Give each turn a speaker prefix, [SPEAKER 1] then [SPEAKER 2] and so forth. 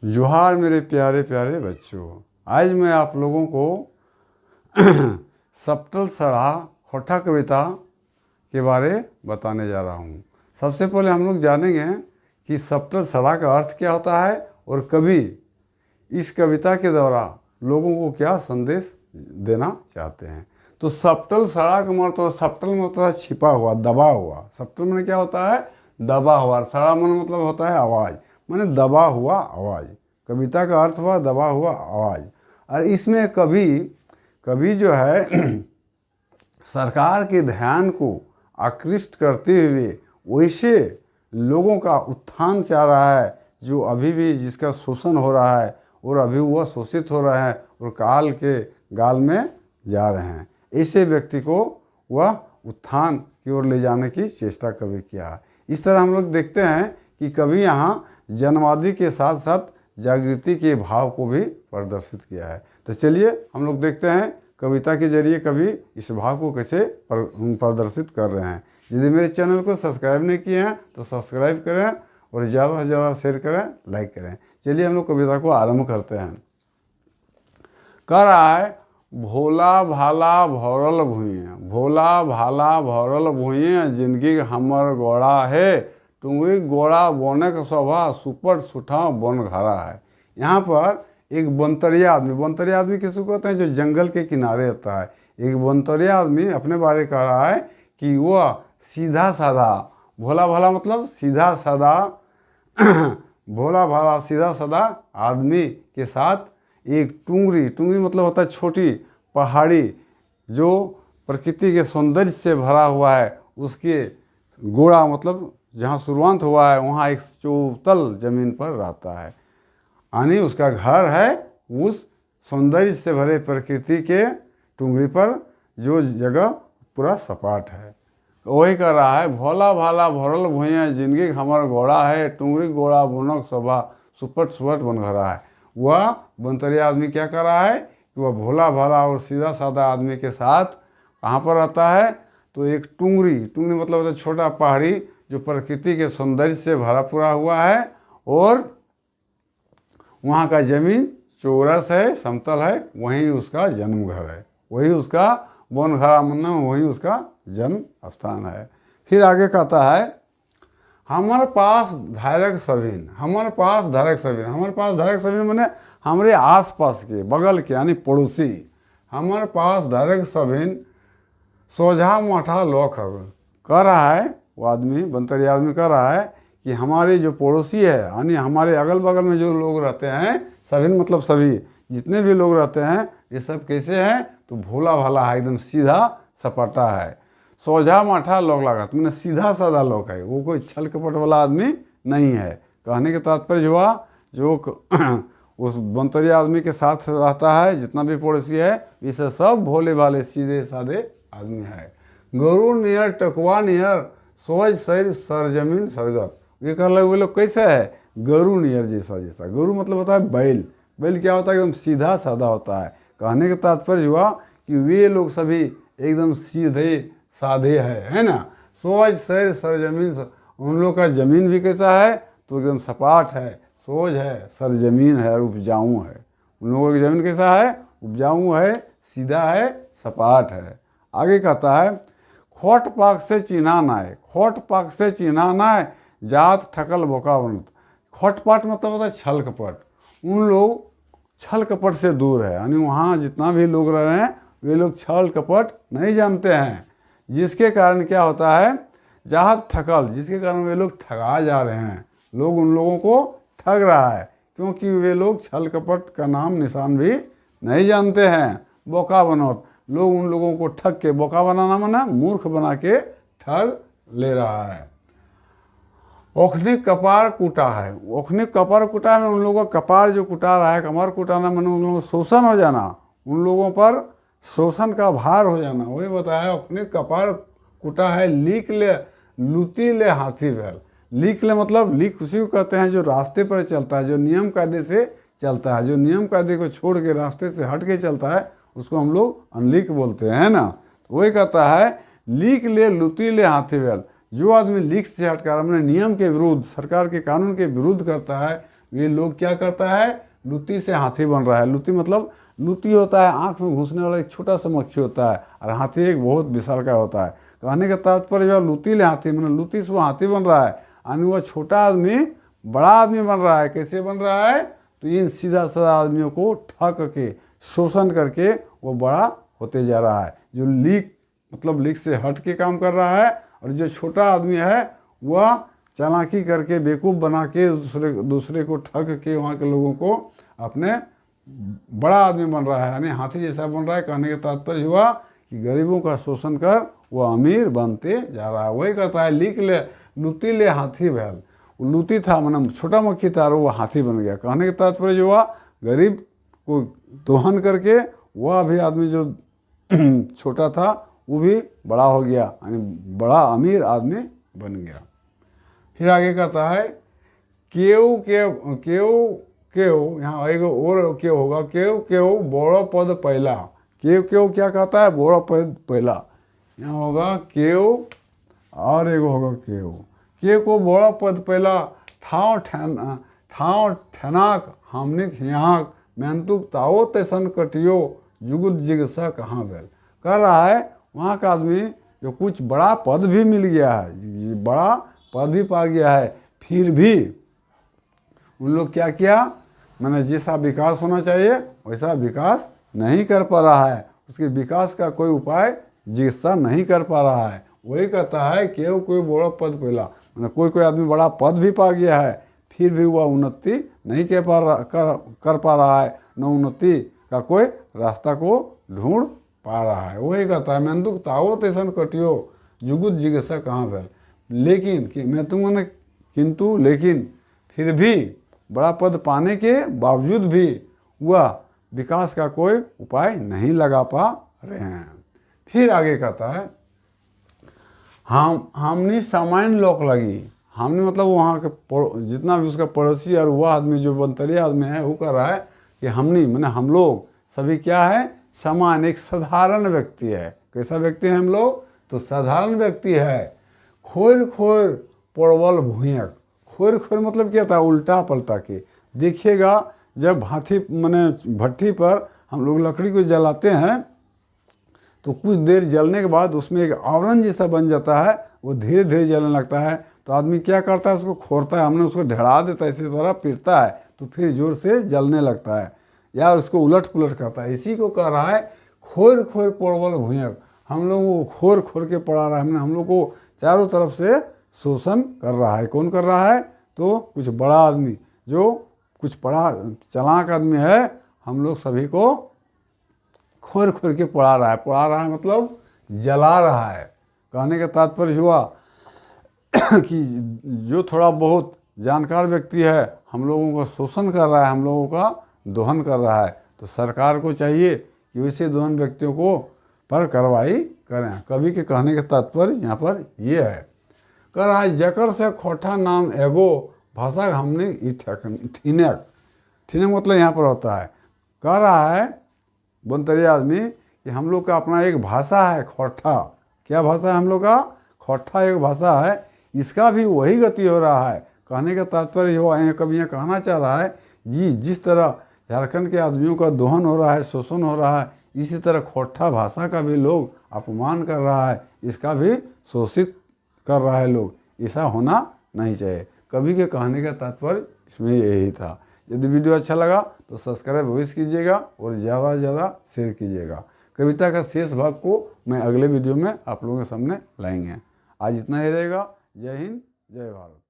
[SPEAKER 1] जोहार मेरे प्यारे प्यारे बच्चों। आज मैं आप लोगों को सप्तल सड़ा खोटा कविता के बारे बताने जा रहा हूँ। सबसे पहले हम लोग जानेंगे कि सप्तल सड़ा का अर्थ क्या होता है और कवि इस कविता के द्वारा लोगों को क्या संदेश देना चाहते हैं। तो सप्तल सड़ा का मतलब, सप्तल में होता है छिपा हुआ, दबा हुआ। सप्तल में क्या होता है? दबा हुआ। सड़ा मन मतलब होता है आवाज़, माने दबा हुआ आवाज़। कविता का अर्थ हुआ दबा हुआ आवाज़। और इसमें कवि जो है सरकार के ध्यान को आकृष्ट करते हुए वैसे लोगों का उत्थान चाह रहा है जो अभी भी जिसका शोषण हो रहा है और अभी वह शोषित हो रहा है और काल के गाल में जा रहे हैं। ऐसे व्यक्ति को वह उत्थान की ओर ले जाने की चेष्टा कवि किया है। इस तरह हम लोग देखते हैं कि कवि यहाँ जनवादी के साथ साथ जागृति के भाव को भी प्रदर्शित किया है। तो चलिए हम लोग देखते हैं कविता के जरिए कवि इस भाव को कैसे प्रदर्शित कर रहे हैं। यदि मेरे चैनल को सब्सक्राइब नहीं किए हैं तो सब्सक्राइब करें और ज़्यादा से ज़्यादा शेयर करें, लाइक करें। चलिए हम लोग कविता को आरंभ करते हैं। कह रहा है, भोला भाला भरल भुइयाँ, भोला भाला भरल भुइयाँ, जिंदगी हमर गोड़ा है, टुंगरी गोड़ा बोने का स्वभाव, सुपट सुठा बन घरा है। यहाँ पर एक बंतरिया आदमी किसी को कहते हैं? जो जंगल के किनारे रहता है। एक बंतरिया आदमी अपने बारे कह रहा है कि वह सीधा साधा, भोला भाला मतलब सीधा साधा भोला भाला सीधा साधा आदमी के साथ एक टुंगरी मतलब होता है छोटी पहाड़ी, जो प्रकृति के सौंदर्य से भरा हुआ है, उसके गोड़ा मतलब जहाँ शुरुआत हुआ है वहाँ एक चौतल जमीन पर रहता है। यानी उसका घर है उस सौंदर्य से भरे प्रकृति के टुंगरी पर, जो जगह पूरा सपाट है। वही कर रहा है, भोला भाला भरल भुइयाँ, जिंदगी हमर गोड़ा है, टुंगरी गोड़ा बुनक शोभा, सुपट सुपट बन घरा है। वह बंतरिया आदमी क्या कर रहा है कि वह भोला भाला और सीधा साधा आदमी के साथ कहाँ पर रहता है? तो एक टुंगरी मतलब होता है छोटा पहाड़ी, जो प्रकृति के सौंदर्य से भरा पूरा हुआ है, और वहाँ का जमीन चौरस है, समतल है, वहीं उसका जन्म घर है, वही उसका वन घरा मन्ना, वही उसका जन्म स्थान है। फिर आगे कहता है, हमारे पास धारक सभिन, हमारे पास धारक सभिन, हमारे पास धारक सभिन मैंने हमारे आसपास के बगल के यानी पड़ोसी। हमारे पास धारक सभिन सोझा माठा लोक कह रहा है वो आदमी, बंतरिया आदमी कह रहा है कि हमारे जो पड़ोसी है यानी हमारे अगल बगल में जो लोग रहते हैं, सभिन मतलब सभी जितने भी लोग रहते हैं, ये सब कैसे हैं? तो भोला भाला है, एकदम सीधा सपाटा है। सोझा माठा लोग लागत मैंने सीधा साधा लोग है, वो कोई छल कपट वाला आदमी नहीं है। कहने के तात्पर्य हुआ जो उस बंतरिया आदमी के साथ रहता है, जितना भी पड़ोसी है, इसे सब भोले भाले सीधे साधे आदमी है। गरु नियर टकवा नियर सोच सर सरजमीन सरगत, ये कह रहे वो लोग कैसे है? गरु नियर जैसा। गरु मतलब होता है बैल क्या होता है? एकदम सीधा साधा होता है। कहने का तात्पर्य हुआ कि वे लोग सभी एकदम सीधे साधे है ना। सोच सर सरजमीन, उन लोग का जमीन भी कैसा है? तो एकदम सपाट है, सोज है, सरजमीन है और उपजाऊ है। उन लोगों की जमीन कैसा है? उपजाऊ है, सीधा है, सपाट है। आगे कहता है, खोट पाक से चिन्हा नाय, खोट पाक से चिन्हा नाय, जात ठकल बोका बनत। खोटपाट मतलब होता है छल कपट। उन लोग छल कपट से दूर है, यानी वहाँ जितना भी लोग रह रहे हैं वे लोग छल कपट नहीं जानते हैं, जिसके कारण क्या होता है? जात ठकल, जिसके कारण वे लोग ठगा जा रहे हैं। लोग उन लोगों को ठग रहा है क्योंकि वे लोग छल कपट का नाम निशान भी नहीं जानते हैं। बोका बनोत, लोग उन लोगों को ठग के, बोका बनाना माना मूर्ख बना के ठग ले रहा है। ओखनी कपार कूटा है, ओखनी कपार कूटा में उन लोगों का कपार जो कुटा रहा है, कमर कुटाना मैंने उन लोगों को शोषण हो जाना, उन लोगों पर शोषण का भार हो जाना, वही बताया। ओखनी कपार कुटा है, लीक ले लूटी ले हाथी भेल। लीक ले मतलब लीक उसी को कहते हैं जो रास्ते पर चलता है, जो नियम कायदे से चलता है, जो नियम कायदे को छोड़ के रास्ते से हट के चलता है, उसको हम लोग अनलीक बोलते हैं ना। तो वही कहता है, लीक ले लूटी ले हाथी भेल। जो आदमी लीक से हटकर अपने नियम के विरुद्ध, सरकार के कानून के विरुद्ध करता है, ये लोग क्या करता है, लुती से हाथी बन रहा है। लुती मतलब लुती होता है आँख में घुसने वाला एक छोटा सा मक्खी होता है, और हाथी एक बहुत विशाल का होता है। कहने का तात्पर्य जो लुती ले हाथी, मतलब लुती से वो हाथी बन रहा है, यानी वह छोटा आदमी बड़ा आदमी बन रहा है। कैसे बन रहा है, तो इन सीधा साधा आदमियों को ठग के शोषण करके वो बड़ा होते जा रहा है। जो लीक मतलब लीक से हट के काम कर रहा है, और जो छोटा आदमी है वह चालाकी करके बेवकूफ़ बना के दूसरे को ठग के वहाँ के लोगों को अपने बड़ा आदमी बन रहा है, यानी हाथी जैसा बन रहा है। कहने का तात्पर्य हुआ कि गरीबों का शोषण कर वो अमीर बनते जा रहा है। वही कहता है लीक ले लुती ले हाथी भैल। वो लुती था मतलब छोटा मक्खी था और वो हाथी बन गया। कहने का तात्पर्य जो हुआ, गरीब को दोहन करके वह भी आदमी जो छोटा था वो भी बड़ा हो गया, यानी बड़ा अमीर आदमी बन गया। फिर आगे कहता है केव केव केव केव, यहाँ एक और केव होगा, केव केव बड़ो पद पहला। केव केव क्या कहता है, बड़ो पद पहला। यहाँ होगा केव और एक होगा केव। केव को बड़ो पद पहला ठाव ठनाक हमनिक यहाँ मेहनतुक ताओ तैसन कटियो जुगुत जिगसा कहाँ बैल। कह रहा है वहाँ का आदमी जो कुछ बड़ा पद भी मिल गया है, बड़ा पद भी पा गया है, फिर भी उन लोग क्या किया, मैंने जैसा विकास होना चाहिए वैसा विकास नहीं कर पा रहा है। उसके विकास का कोई उपाय जिगसा नहीं कर पा रहा है। वही कहता है कि कोई बड़ा पद पहला, मैंने कोई आदमी बड़ा पद भी पा गया है, फिर भी वह उन्नति नहीं कर पा रहा है, न उन्नति का कोई रास्ता को ढूंढ पा रहा है। वही कहता है मेहनतुक ताओ तैसन कटियो जुगुत जिज्ञासा कहाँ भेल। लेकिन कि मैं तुमने किंतु लेकिन फिर भी बड़ा पद पाने के बावजूद भी वह विकास का कोई उपाय नहीं लगा पा रहे हैं। फिर आगे कहता है हमने सामान्य लोक लगी। हमने मतलब वहाँ के जितना भी उसका पड़ोसी और वह आदमी जो बनतरिया आदमी है वो कह रहा है कि हमने मैंने हम लोग सभी क्या है, समान एक साधारण व्यक्ति है। कैसा व्यक्ति है हम लोग, तो साधारण व्यक्ति है। खोर खोर परवल भूयक। खोर खोर मतलब क्या था, उल्टा पलटा के। देखिएगा जब हाथी मैंने भट्टी पर हम लोग लकड़ी को जलाते हैं तो कुछ देर जलने के बाद उसमें एक आवरण जैसा बन जाता है, वो धीरे धीरे जलने लगता है। तो आदमी क्या करता है, उसको खोरता है, हमने उसको ढड़ा देता है, इसी तरह पीटता है तो फिर जोर से जलने लगता है, या उसको उलट पुलट करता है। इसी को कह रहा है खोर खोर परवल भूयक। हम लोग को खोर खोर के पड़ा रहा है, हम लोग को चारों तरफ से शोषण कर रहा है। कौन कर रहा है, तो कुछ बड़ा आदमी जो कुछ बड़ा चालाक आदमी है, हम लोग सभी को खोर खोर के पड़ा रहा है। पड़ा रहा है मतलब जला रहा है। कहने का तात्पर्य हुआ कि जो थोड़ा बहुत जानकार व्यक्ति है हम लोगों का शोषण कर रहा है, हम लोगों का दोहन कर रहा है। तो सरकार को चाहिए कि वैसे दोहन व्यक्तियों को पर कार्रवाई करें। कवि के कहने का तात्पर्य यहाँ पर ये है। कह रहा है जकर से खोटा नाम एगो भाषा हमने ठीनक। ठीनक मतलब यहाँ पर होता है, कह रहा है बनतरिया आदमी कि हम लोग का अपना एक भाषा है खोटा। क्या भाषा है हम लोग का, खोटा एक भाषा है। इसका भी वही गति हो रहा है। कहने का तात्पर्य हो कभी यहाँ कहना चाह रहा है कि जिस तरह झारखंड के आदमियों का दोहन हो रहा है, शोषण हो रहा है, इसी तरह खोटा भाषा का भी लोग अपमान कर रहा है, इसका भी शोषित कर रहा है लोग। ऐसा होना नहीं चाहिए। कवि के कहने का तात्पर्य इसमें यही था। यदि वीडियो अच्छा लगा तो सब्सक्राइब अवश्य कीजिएगा और ज़्यादा से ज़्यादा शेयर कीजिएगा। कविता का शेष भाग को मैं अगले वीडियो में आप लोगों के सामने लाएंगे। आज इतना ही रहेगा। जय हिंद, जय भारत।